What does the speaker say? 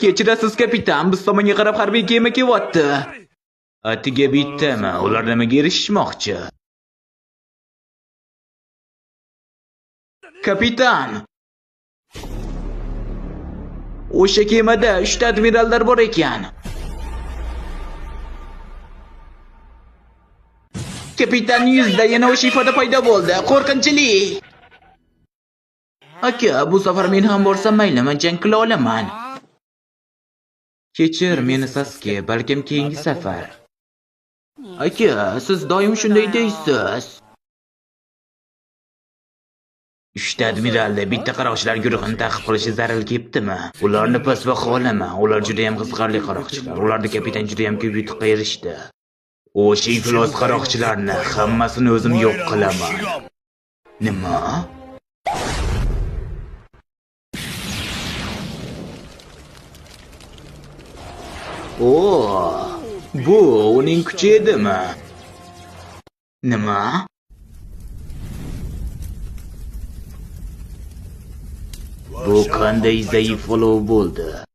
Kechirasiz kapitan, biz tomonga qarab harbiy kema kelyapti. Atiga bittami? Ular nimaga erishishmoqchi? Kapitan! O'sha kemada 3 ta admirallar bor ekan. Kapitan yuzda yana o'sha ifoda paydo bo'ldi. Qo'rqinchli. Aka, bu safar men ham borsam maylimi, jang qila olaman. Kechir meni Sasuke, balkim keyingi safar. Aka, siz doim shunday deysiz. 3 ta admiralda bitta qaroqchilar guruhini ta'qib qilishi zaril kelibdimi? Ularni pasbaqa olaman. Ular juda ham qiziqarli qaroqchilar. Ularni kapitan juda ham ko'p yutuqqa erishdi. O'sha iflos qaroqchilarni hammasini o'zim yo'q qilaman. Nima? Bu uning kuchi edimi? Nima? Bu qanday zaif olov bo'ldi?